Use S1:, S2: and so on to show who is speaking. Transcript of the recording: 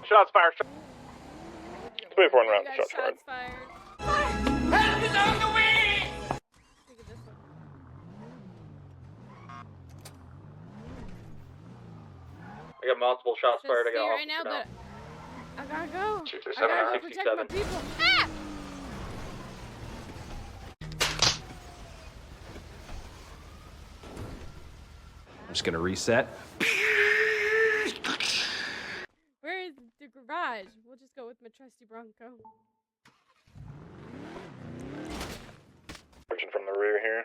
S1: Shots fired. 24 in round. Shots
S2: Shots
S1: fired.
S3: Help is on the way!
S2: Look at this one.
S1: I got multiple shots
S2: Just
S1: fired. I
S2: stay
S1: got
S2: right now, but I gotta go. I
S1: 227,
S2: gotta go protect my people. Ah!
S4: I'm just gonna reset.
S2: Where is the garage? We'll just go with my trusty Bronco.
S1: Pushing from the rear here.